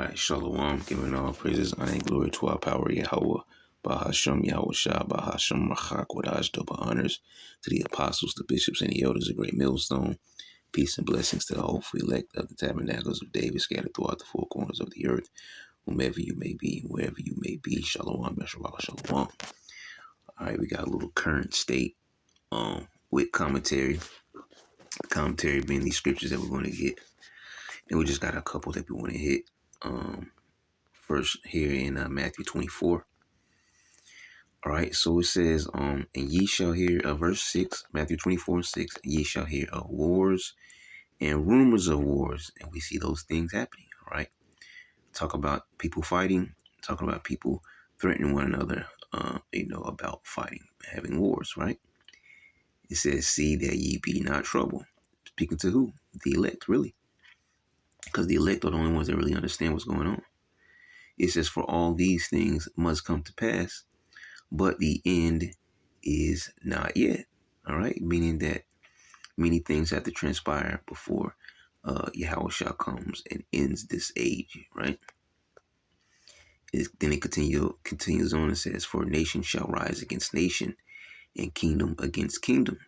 right, Shalom, giving all praises, honor, and glory to our power, Yahweh, Bahasham Yahweh Shah, Bahasham Rachak, Wadash, double honors to the apostles, the bishops, and the elders of Great Millstone. Peace and blessings to the hopeful elect of the tabernacles of David scattered throughout the four corners of the earth, whomever you may be, wherever you may be. Shalom, Yahweh, Shalom. All right, we got a little current state with commentary. Commentary being these scriptures that we're going to get. And we just got a couple that we want to hit. First here in Matthew 24. All right, so it says, and ye shall hear, verse 6, Matthew 24:6, ye shall hear of wars and rumors of wars. And we see those things happening, all right? Talk about people fighting, talk about people threatening one another, about fighting, having wars, right? It says, see that ye be not troubled. Speaking to who? The elect, really. Because the elect are the only ones that really understand what's going on. It says, for all these things must come to pass, but the end is not yet. All right. Meaning that many things have to transpire before Yahushua comes and ends this age. Right. Then it continues on and says, for nation shall rise against nation and kingdom against kingdom.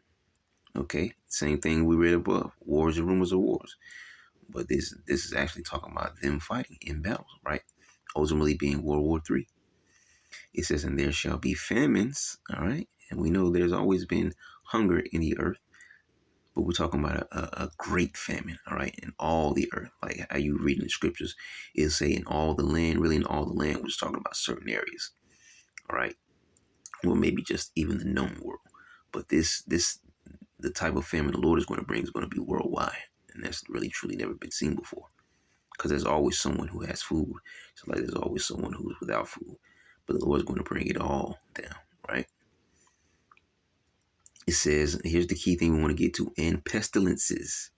Okay. Same thing we read above. Wars and rumors of wars. But this is actually talking about them fighting in battles. Right. Ultimately being World War III. It says, and there shall be famines, all right? And we know there's always been hunger in the earth, but we're talking about a great famine, all right, in all the earth. Like how you read in the scriptures, it'll say in all the land, really in all the land, we're just talking about certain areas, all right? Well, maybe just even the known world. But the type of famine the Lord is going to bring is going to be worldwide. And that's really, truly never been seen before. Because there's always someone who has food. It's like there's always someone who's without food. But the Lord's going to bring it all down, right? It says, here's the key thing we want to get to, and pestilences.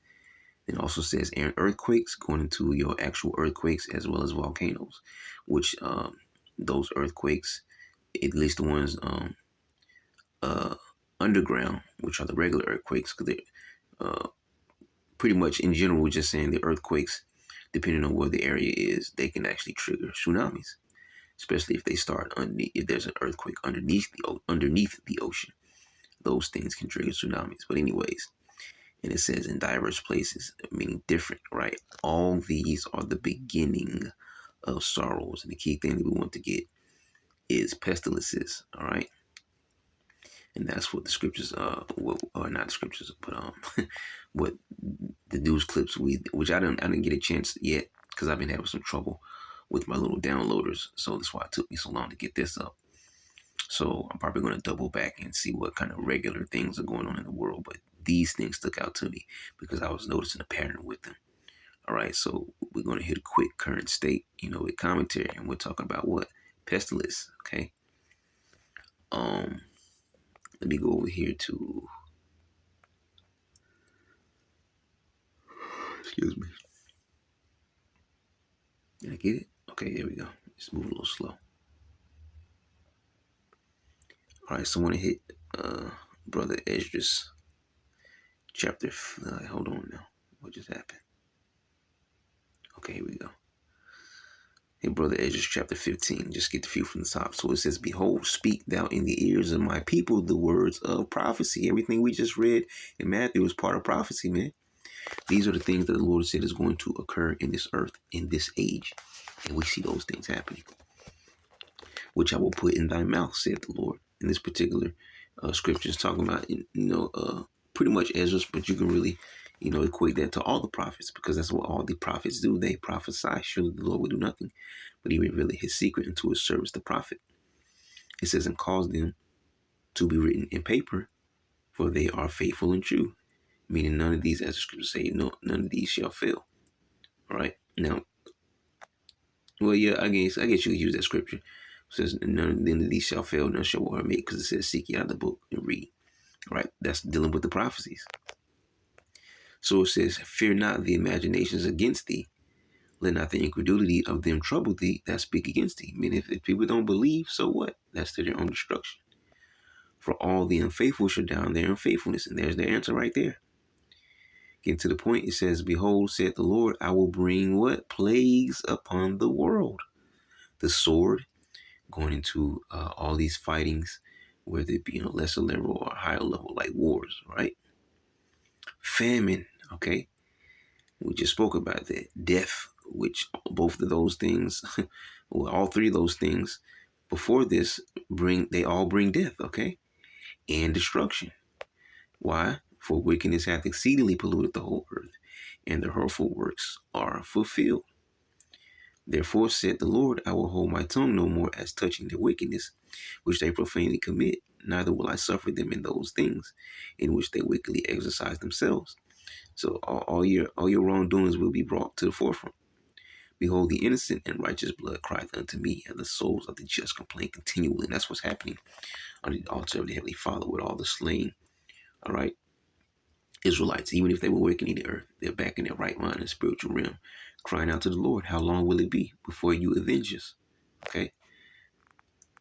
It also says, and earthquakes, going into your actual earthquakes as well as volcanoes, which those earthquakes, at least the ones underground, which are the regular earthquakes, because they're pretty much in general, we're just saying the earthquakes, depending on where the area is, they can actually trigger tsunamis. Especially if they start if there's an earthquake underneath the ocean, those things can trigger tsunamis. But anyways, and it says in diverse places, meaning different, right? All these are the beginning of sorrows, and the key thing that we want to get is pestilences, all right? And that's what the scriptures, or not the scriptures, but what the news clips which I didn't get a chance yet because I've been having some trouble with my little downloaders, so that's why it took me so long to get this up. So I'm probably going to double back and see what kind of regular things are going on in the world, but these things stuck out to me because I was noticing a pattern with them. All right, so we're going to hit a quick current state, with commentary, and we're talking about what? Pestilence, okay? Let me go over here to, excuse me. Did I get it? Okay, there we go. Just move a little slow. All right, so I want to hit Brother Esdras chapter. Hold on now. What just happened? Okay, here we go. Hey, Brother Esdras chapter 15. Just get the few from the top. So it says, behold, speak thou in the ears of my people the words of prophecy. Everything we just read in Matthew is part of prophecy, man. These are the things that the Lord said is going to occur in this earth, in this age. And we see those things happening. Which I will put in thy mouth, said the Lord. In this particular scripture is talking about, pretty much Ezra, but you can really, equate that to all the prophets, because that's what all the prophets do. They prophesy. Surely the Lord will do nothing, but he revealed his secret unto his servants, the prophet. It says, and cause them to be written in paper, for they are faithful and true. Meaning none of these, as the scriptures say, no, none of these shall fail. All right. Now, well, yeah, I guess you could use that scripture. It says, none of these shall fail, none shall war make, because it says, seek ye out the book and read. All right. That's dealing with the prophecies. So it says, fear not the imaginations against thee. Let not the incredulity of them trouble thee that speak against thee. I mean, if people don't believe, so what? That's to their own destruction. For all the unfaithful shall die in their unfaithfulness. And there's the answer right there. Getting to the point, it says, behold, said the Lord, I will bring what? Plagues upon the world. The sword, going into all these fightings, whether it be on a lesser level or a higher level, like wars, right? Famine, okay? We just spoke about that. Death, which both of those things, well, all three of those things before this they all bring death, okay? And destruction. Why? For wickedness hath exceedingly polluted the whole earth, and their hurtful works are fulfilled. Therefore said the Lord, I will hold my tongue no more as touching their wickedness, which they profanely commit, neither will I suffer them in those things in which they wickedly exercise themselves. So all your wrongdoings will be brought to the forefront. Behold, the innocent and righteous blood crieth unto me, and the souls of the just complain continually. And that's what's happening on the altar of the Heavenly Father with all the slain, all right, Israelites. Even if they were wicked in the earth, they're back in their right mind in the spiritual realm, crying out to the Lord, how long will it be before you avenge us? Okay.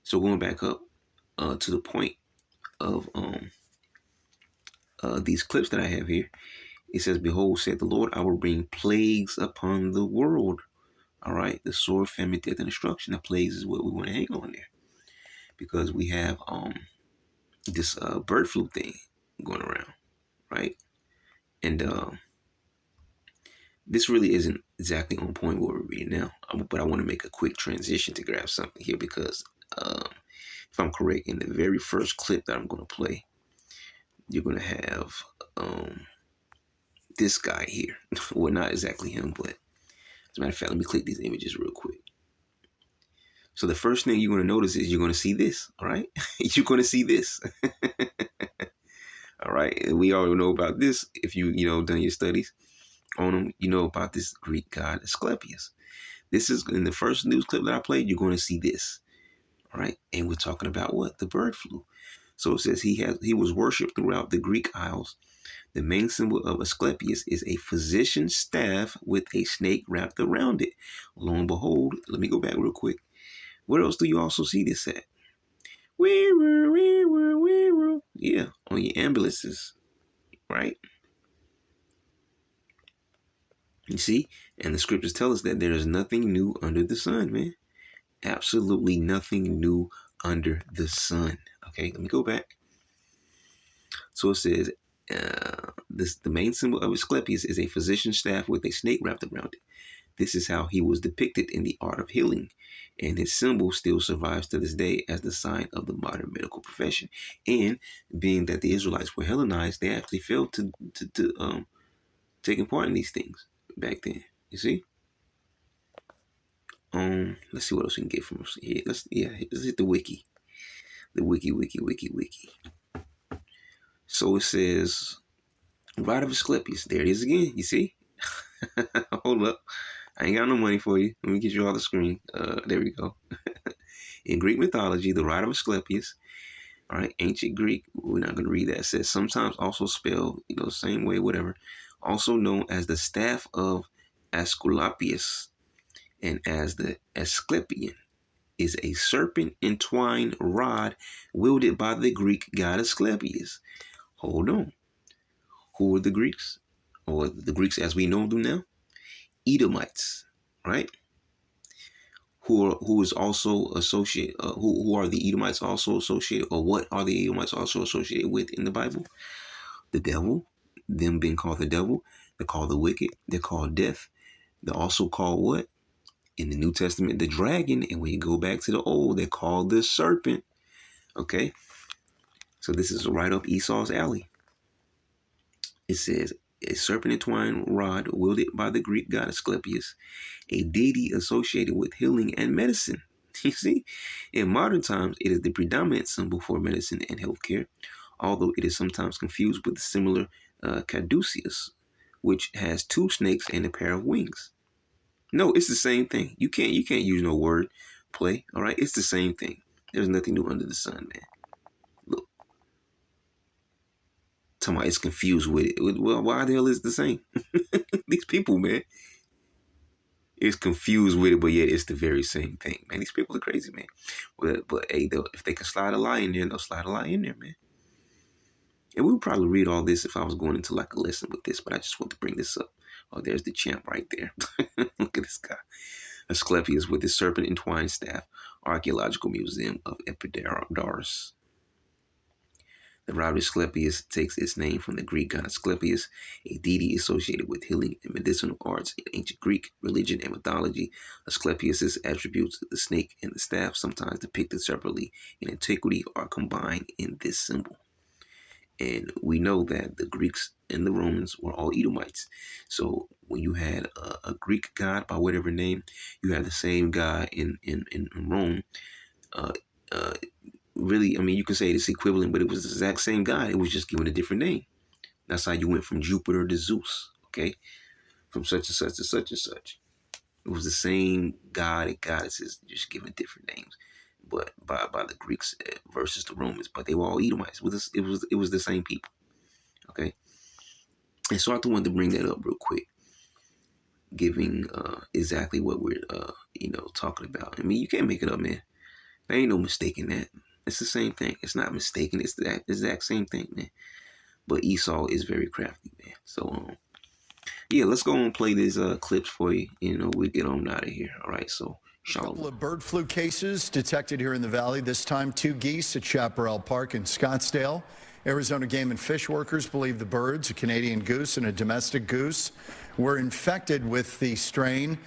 So going back up to the point of these clips that I have here, it says, behold, said the Lord, I will bring plagues upon the world. All right, the sword, famine, death, and destruction. The plagues is what we want to hang on there, because we have this bird flu thing going around, right? And this really isn't exactly on point what we're reading now, but I want to make a quick transition to grab something here, because if I'm correct, in the very first clip that I'm going to play, you're going to have this guy here. Well, not exactly him, but as a matter of fact, let me click these images real quick. So the first thing you're going to notice is you're going to see this, all right? You're going to see this. All right, and we already know about this. If you done your studies on him, you know about this Greek god Asclepius. This is in the first news clip that I played. You're going to see this, all right? And we're talking about what? The bird flu. So it says he was worshipped throughout the Greek Isles. The main symbol of Asclepius is a physician's staff with a snake wrapped around it. Lo and behold, let me go back real quick. Where else do you also see this at? Yeah, on your ambulances, right? You see? And the scriptures tell us that there is nothing new under the sun, man. Absolutely nothing new under the sun. Okay, let me go back. So it says, the main symbol of Asclepius is a physician's staff with a snake wrapped around it. This is how he was depicted in the art of healing, and his symbol still survives to this day as the sign of the modern medical profession. And being that the Israelites were Hellenized, they actually failed to taking part in these things back then. You see? Let's see what else we can get from here. Let's hit the wiki. The wiki. So it says, Rite of Asclepius. There it is again. You see? Hold up. I ain't got no money for you. Let me get you all the screen. There we go. In Greek mythology, the Rite of Asclepius, all right, ancient Greek, we're not going to read that. It says, sometimes also spelled, same way, whatever, also known as the staff of Asclepius and as the Asclepian, is a serpent entwined rod wielded by the Greek god Asclepius. Hold on. Who are the Greeks? Or the Greeks as we know them now? Edomites, right? Who is also associated? Who are the Edomites also associated? Or what are the Edomites also associated with in the Bible? The devil. Them being called the devil. They're called the wicked. They're called death. They're also called what? In the New Testament, the dragon. And when you go back to the Old, they're called the serpent. Okay. So this is right up Esau's alley. It says, a serpent entwined rod wielded by the Greek god Asclepius, a deity associated with healing and medicine. You see, in modern times, it is the predominant symbol for medicine and healthcare, although it is sometimes confused with the similar caduceus, which has two snakes and a pair of wings. No, it's the same thing. You can't use no word play. All right, it's the same thing. There's nothing new under the sun, man. Look, talking about it's confused with it. Well, why the hell is it the same? These people, man, is confused with it, but yet it's the very same thing, man. These people are crazy, man. But hey, if they can slide a lie in there, they'll slide a lie in there, man. And we would probably read all this if I was going into like a lesson with this, but I just want to bring this up. Oh, there's the champ right there. Look at this guy. Asclepius with his serpent entwined staff, Archaeological Museum of Epidaurus. The route of Asclepius takes its name from the Greek god Asclepius, a deity associated with healing and medicinal arts in ancient Greek religion and mythology. Asclepius's attributes, the snake and the staff, sometimes depicted separately in antiquity, are combined in this symbol. And we know that the Greeks and the Romans were all Edomites. So when you had a Greek god by whatever name, you had the same god in Rome. Uh, uh, really, I mean, you can say it's equivalent, but it was the exact same god. It was just given a different name. That's how you went from Jupiter to Zeus, okay? From such and such to such and such. It was the same god and goddesses, just given different names. But by the Greeks versus the Romans, but they were all Edomites. It was the same people, okay. And so I wanted to bring that up real quick, giving exactly what we're talking about. I mean, you can't make it up, man. There ain't no mistaking that. It's the same thing. It's not mistaken. It's the exact same thing, man. But Esau is very crafty, man. So yeah, let's go and play these clips for you. We'll get on out of here. All right, so. A couple of bird flu cases detected here in the valley. This time, 2 geese at Chaparral Park in Scottsdale. Arizona Game and Fish workers believe the birds, a Canadian goose and a domestic goose, were infected with the strain.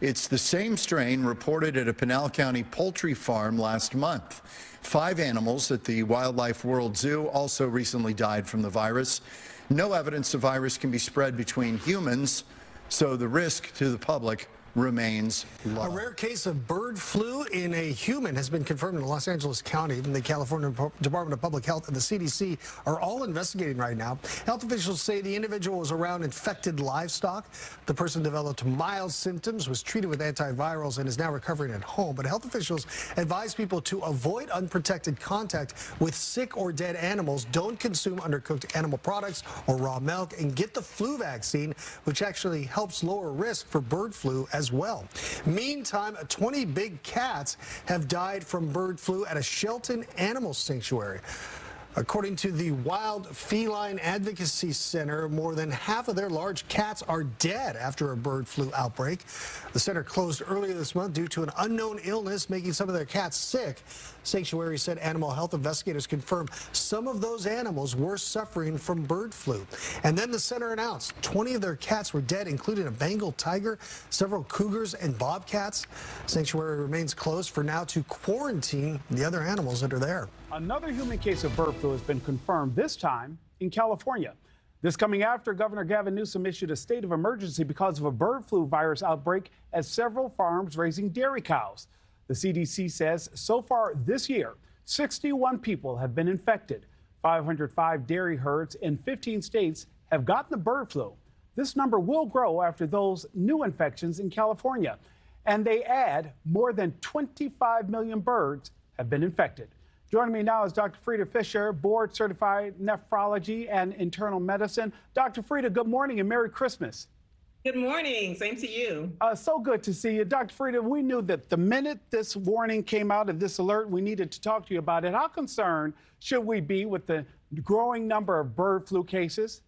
It's the same strain reported at a Pinal County poultry farm last month. 5 animals at the Wildlife World Zoo also recently died from the virus. No evidence the virus can be spread between humans, so the risk to the public remains low. A rare case of bird flu in a human has been confirmed in Los Angeles County. The California Department of Public Health and the CDC are all investigating right now. Health officials say the individual was around infected livestock. The person developed mild symptoms, was treated with antivirals, and is now recovering at home. But health officials advise people to avoid unprotected contact with sick or dead animals, don't consume undercooked animal products or raw milk, and get the flu vaccine, which actually helps lower risk for bird flu as well. Meantime, 20 big cats have died from bird flu at a Shelton Animal Sanctuary. According to the Wild Feline Advocacy Center, more than half of their large cats are dead after a bird flu outbreak. The center closed earlier this month due to an unknown illness making some of their cats sick. Sanctuary said animal health investigators confirmed some of those animals were suffering from bird flu. And then the center announced 20 of their cats were dead, including a Bengal tiger, several cougars, and bobcats. Sanctuary remains closed for now to quarantine the other animals that are there. Another human case of bird flu has been confirmed, this time in California. This coming after Governor Gavin Newsom issued a state of emergency because of a bird flu virus outbreak at several farms raising dairy cows. The CDC says so far this year, 61 people have been infected. 505 dairy herds in 15 states have gotten the bird flu. This number will grow after those new infections in California. And they add more than 25 million birds have been infected. Joining me now is Dr. Frida Fisher, board certified nephrology and internal medicine. Dr. Frida, good morning and Merry Christmas. Good morning. Same to you. So good to see you. Dr. Frida, we knew that the minute this warning came out of this alert, we needed to talk to you about it. How concerned should we be with the growing number of bird flu cases?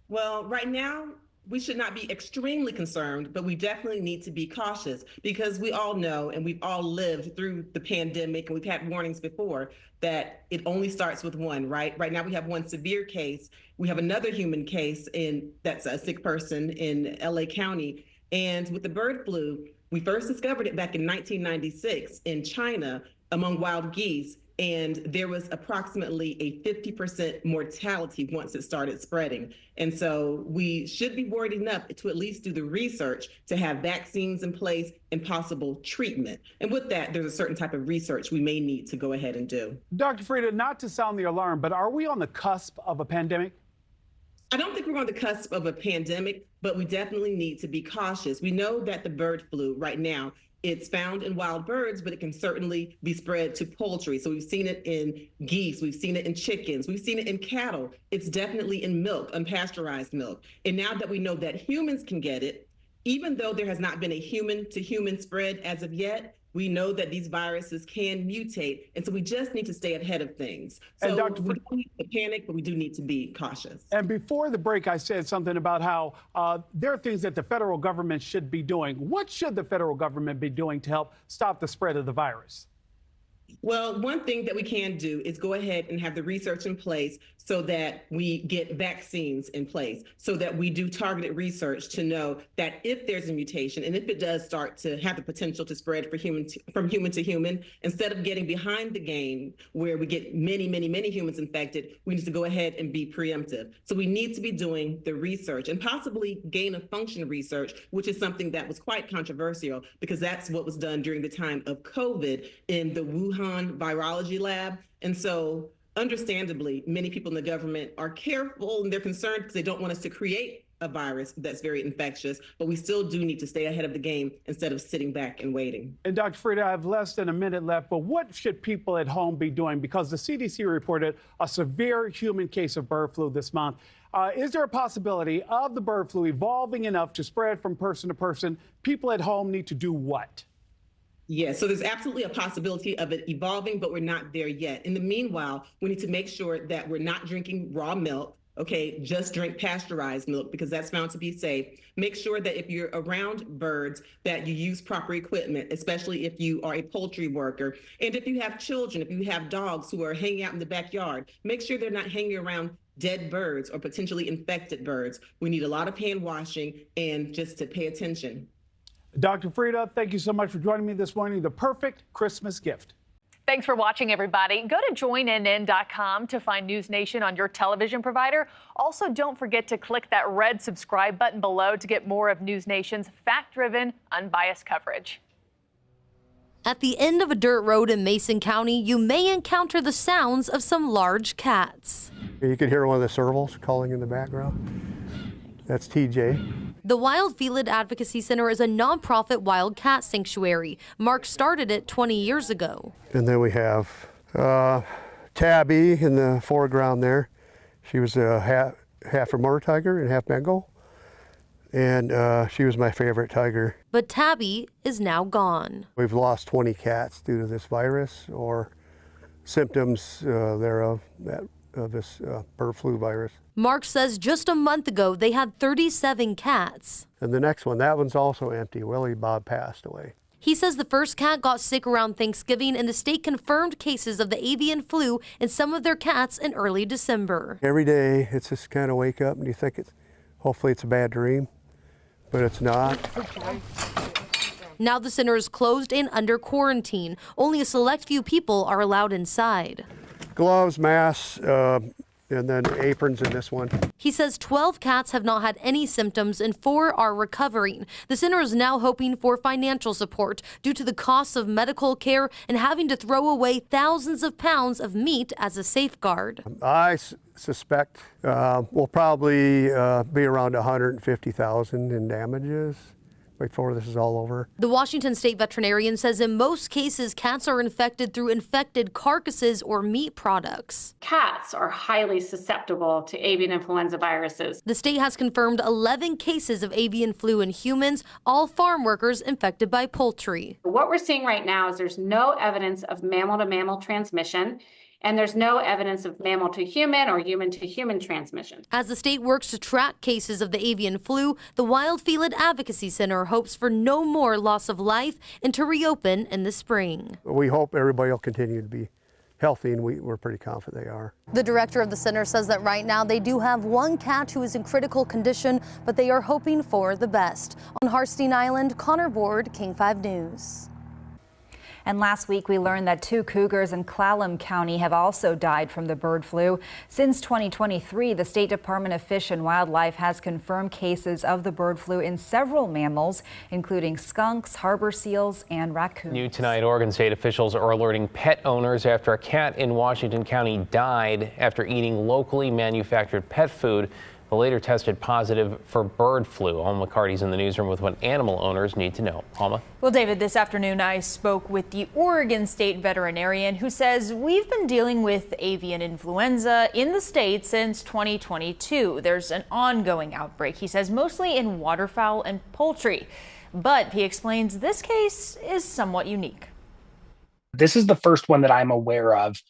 Well, right now, we should not be extremely concerned, but we definitely need to be cautious because we all know and we've all lived through the pandemic and we've had warnings before that it only starts with one, right? Right now we have one severe case. We have another human case that's a sick person in LA County. And with the bird flu, we first discovered it back in 1996 in China among wild geese. And there was approximately a 50% mortality once it started spreading. And so we should be worried enough to at least do the research to have vaccines in place and possible treatment. And with that, there's a certain type of research we may need to go ahead and do. Dr. Frida, not to sound the alarm, but are we on the cusp of a pandemic? I don't think we're on the cusp of a pandemic, but we definitely need to be cautious. We know that the bird flu right now, it's found in wild birds, but it can certainly be spread to poultry. So we've seen it in geese, we've seen it in chickens, we've seen it in cattle. It's definitely in milk, unpasteurized milk. And now that we know that humans can get it, even though there has not been a human to human spread as of yet, We know that these viruses can mutate, and so we just need to stay ahead of things. So we don't need to panic, but we do need to be cautious. And before the break, I said something about how there are things that the federal government should be doing. What should the federal government be doing to help stop the spread of the virus? Well, one thing that we can do is go ahead and have the research in place so that we get vaccines in place, so that we do targeted research to know that if there's a mutation and if it does start to have the potential to spread from human to human, instead of getting behind the game where we get many humans infected, we need to go ahead and be preemptive. So we need to be doing the research and possibly gain of function research, which is something that was quite controversial because that's what was done during the time of COVID in the Wuhan virology lab. And so understandably, many people in the government are careful and they're concerned because they don't want us to create a virus that's very infectious, but we still do need to stay ahead of the game instead of sitting back and waiting. And Dr. Freda, I have less than a minute left, but what should people at home be doing? Because the CDC reported a severe human case of bird flu this month. Is there a possibility of the bird flu evolving enough to spread from person to person? People at home need to do what? Yes, so there's absolutely a possibility of it evolving, but we're not there yet. In the meanwhile, we need to make sure that we're not drinking raw milk. Okay, just drink pasteurized milk because that's found to be safe. Make sure that if you're around birds that you use proper equipment, especially if you are a poultry worker. And if you have children, if you have dogs who are hanging out in the backyard, make sure they're not hanging around dead birds or potentially infected birds. We need a lot of hand washing and just to pay attention. Dr. Freda, thank you so much for joining me this morning. The perfect Christmas gift. Thanks for watching, everybody. Go to joinnn.com to find News Nation on your television provider. Also, don't forget to click that red subscribe button below to get more of News Nation's fact-driven, unbiased coverage. At the end of a dirt road in Mason County, you may encounter the sounds of some large cats. You could hear one of the servals calling in the background. That's TJ. The Wild Felid Advocacy Center is a nonprofit wild cat sanctuary. Mark started it 20 years ago. And then we have Tabby in the foreground there. She was a half Amur tiger and half Bengal. And she was my favorite tiger. But Tabby is now gone. We've lost 20 cats due to this virus or symptoms thereof of this bird flu virus. Mark says just a month ago they had 37 cats. And the next one, that one's also empty. Willie Bob passed away. He says the first cat got sick around Thanksgiving and the state confirmed cases of the avian flu in some of their cats in early December. Every day it's just kind of wake up and you think hopefully it's a bad dream, but it's not. Now the center is closed and under quarantine. Only a select few people are allowed inside. Gloves, masks, and then aprons in this one. He says 12 cats have not had any symptoms and 4 are recovering. The center is now hoping for financial support due to the costs of medical care and having to throw away thousands of pounds of meat as a safeguard. I suspect we'll probably be around $150,000 in damages before this is all over. The Washington State veterinarian says in most cases, cats are infected through infected carcasses or meat products. Cats are highly susceptible to avian influenza viruses. The state has confirmed 11 cases of avian flu in humans, all farm workers infected by poultry. What we're seeing right now is there's no evidence of mammal-to-mammal transmission, and there's no evidence of mammal to human or human to human transmission. As the state works to track cases of the avian flu, the Wild Felid Advocacy Center hopes for no more loss of life and to reopen in the spring. We hope everybody will continue to be healthy, and we're pretty confident they are. The director of the center says that right now they do have 1 cat who is in critical condition, but they are hoping for the best. On Harstein Island, Connor Ward, King 5 News. And last week, we learned that 2 cougars in Clallam County have also died from the bird flu. Since 2023, the State Department of Fish and Wildlife has confirmed cases of the bird flu in several mammals, including skunks, harbor seals, and raccoons. New tonight, Oregon state officials are alerting pet owners after a cat in Washington County died after eating locally manufactured pet food. but later tested positive for bird flu. Alma McCarty's in the newsroom with what animal owners need to know. Alma? Well, David, this afternoon I spoke with the Oregon State veterinarian who says we've been dealing with avian influenza in the state since 2022. There's an ongoing outbreak, he says, mostly in waterfowl and poultry. But he explains this case is somewhat unique. This is the first one that I'm aware of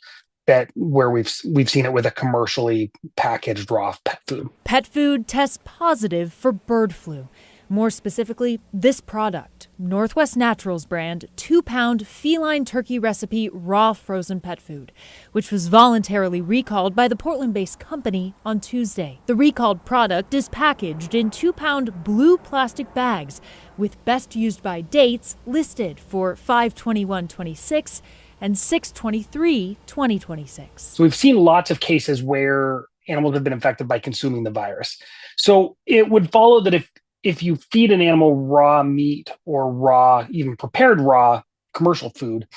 where we've seen it with a commercially packaged raw pet food. Pet food tests positive for bird flu. More specifically, this product, Northwest Naturals brand 2-pound feline turkey recipe raw frozen pet food, which was voluntarily recalled by the Portland-based company on Tuesday. The recalled product is packaged in 2-pound blue plastic bags with best used by dates listed for 5/21/26 and 6/23/2026. So we've seen lots of cases where animals have been infected by consuming the virus. So it would follow that if you feed an animal raw meat or raw, even prepared raw commercial food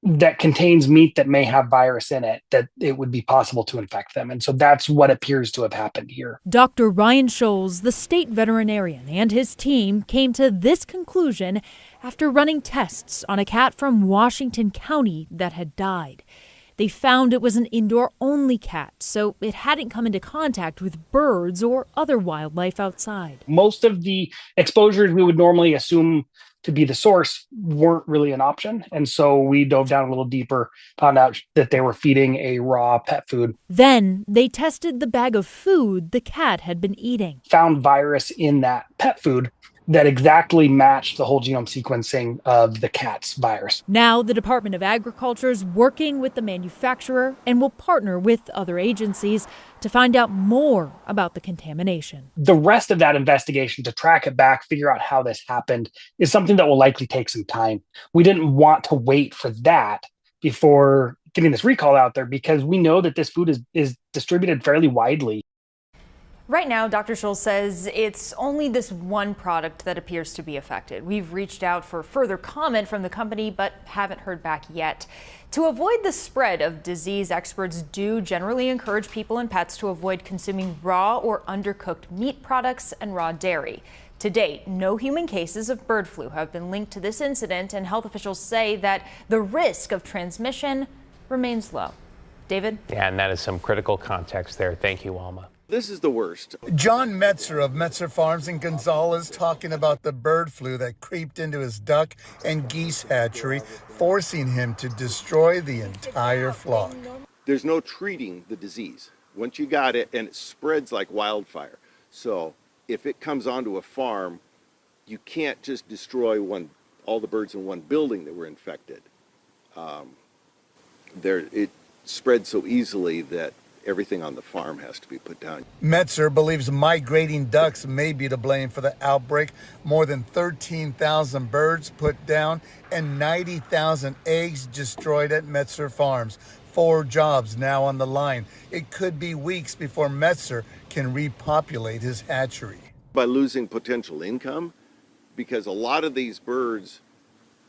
that contains meat that may have virus in it, that it would be possible to infect them. And so that's what appears to have happened here. Dr. Ryan Scholes, the state veterinarian, and his team came to this conclusion after running tests on a cat from Washington County that had died. They found it was an indoor-only cat, so it hadn't come into contact with birds or other wildlife outside. Most of the exposures we would normally assume to be the source weren't really an option. And so we dove down a little deeper, found out that they were feeding a raw pet food. Then they tested the bag of food the cat had been eating. Found virus in that pet food that exactly matched the whole genome sequencing of the cat's virus. Now the Department of Agriculture is working with the manufacturer and will partner with other agencies to find out more about the contamination. The rest of that investigation to track it back, figure out how this happened, is something that will likely take some time. We didn't want to wait for that before getting this recall out there because we know that this food is distributed fairly widely. Right now, Dr. Scholes says it's only this one product that appears to be affected. We've reached out for further comment from the company, but haven't heard back yet. To avoid the spread of disease, experts do generally encourage people and pets to avoid consuming raw or undercooked meat products and raw dairy. To date, no human cases of bird flu have been linked to this incident, and health officials say that the risk of transmission remains low. David? Yeah, and that is some critical context there. Thank you, Alma. This is the worst. John Metzer of Metzer Farms in Gonzales talking about the bird flu that creeped into his duck and geese hatchery, forcing him to destroy the entire flock. There's no treating the disease. Once you got it, and it spreads like wildfire. So if it comes onto a farm, you can't just destroy all the birds in one building that were infected. It spreads so easily that everything on the farm has to be put down. Metzer believes migrating ducks may be to blame for the outbreak. More than 13,000 birds put down and 90,000 eggs destroyed at Metzer Farms. 4 jobs now on the line. It could be weeks before Metzer can repopulate his hatchery. By losing potential income, because a lot of these birds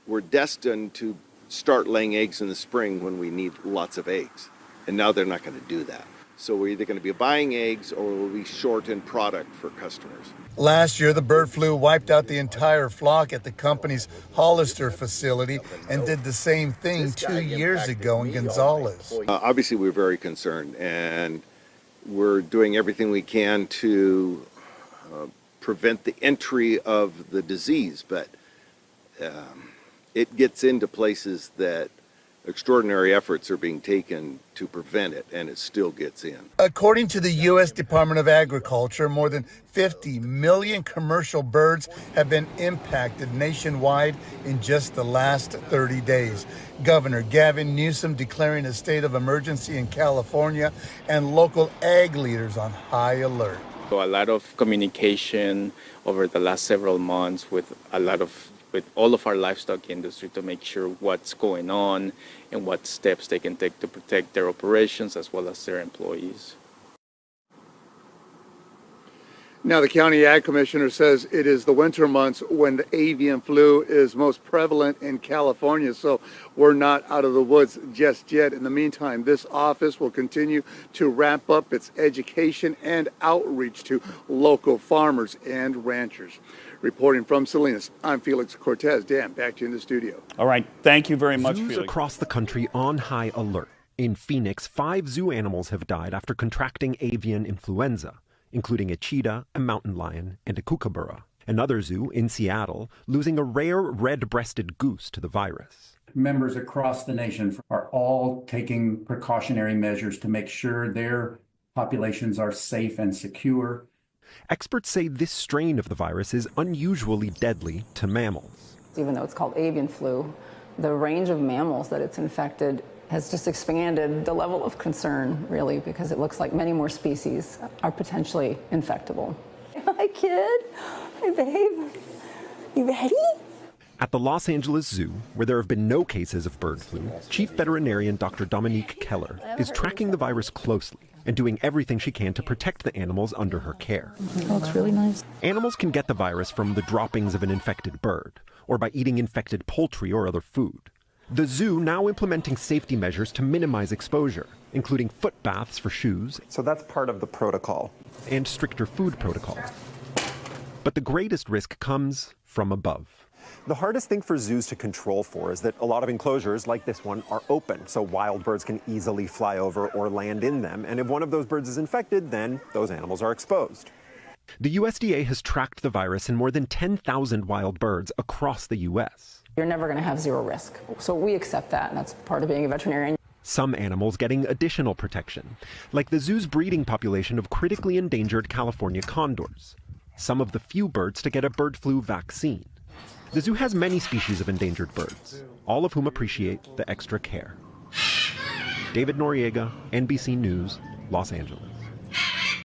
were destined to start laying eggs in the spring when we need lots of eggs. And now they're not going to do that. So we're either going to be buying eggs or we'll be short in product for customers. Last year, the bird flu wiped out the entire flock at the company's Hollister facility and did the same thing 2 years ago in Gonzales. Obviously, we're very concerned, and we're doing everything we can to prevent the entry of the disease, but it gets into places that extraordinary efforts are being taken to prevent it, and it still gets in. According to the U.S. Department of Agriculture, more than 50 million commercial birds have been impacted nationwide in just the last 30 days. Governor Gavin Newsom declaring a state of emergency in California and local ag leaders on high alert. So a lot of communication over the last several months with all of our livestock industry to make sure what's going on and what steps they can take to protect their operations as well as their employees. Now, the county ag commissioner says it is the winter months when the avian flu is most prevalent in California, so we're not out of the woods just yet. In the meantime, this office will continue to ramp up its education and outreach to local farmers and ranchers. Reporting from Salinas, I'm Felix Cortez. Dan, back to you in the studio. All right. Thank you very much, Zoos Felix. Across the country on high alert. In Phoenix, 5 zoo animals have died after contracting avian influenza, including a cheetah, a mountain lion, and a kookaburra. Another zoo in Seattle losing a rare red-breasted goose to the virus. Members across the nation are all taking precautionary measures to make sure their populations are safe and secure. Experts say this strain of the virus is unusually deadly to mammals. Even though it's called avian flu, the range of mammals that it's infected has just expanded the level of concern, really, because it looks like many more species are potentially infectable. Hi, kid. Hi, babe. You ready? At the Los Angeles Zoo, where there have been no cases of bird flu, Chief Veterinarian Dr. Dominique Keller is tracking the virus closely and doing everything she can to protect the animals under her care. Oh, it's really nice. Animals can get the virus from the droppings of an infected bird or by eating infected poultry or other food. The zoo now implementing safety measures to minimize exposure, including foot baths for shoes. So that's part of the protocol. And stricter food protocols. But the greatest risk comes from above. The hardest thing for zoos to control for is that a lot of enclosures, like this one, are open, so wild birds can easily fly over or land in them. And if one of those birds is infected, then those animals are exposed. The USDA has tracked the virus in more than 10,000 wild birds across the U.S. You're never going to have zero risk. So we accept that, and that's part of being a veterinarian. Some animals getting additional protection, like the zoo's breeding population of critically endangered California condors, some of the few birds to get a bird flu vaccine. The zoo has many species of endangered birds, all of whom appreciate the extra care. David Noriega, NBC News, Los Angeles.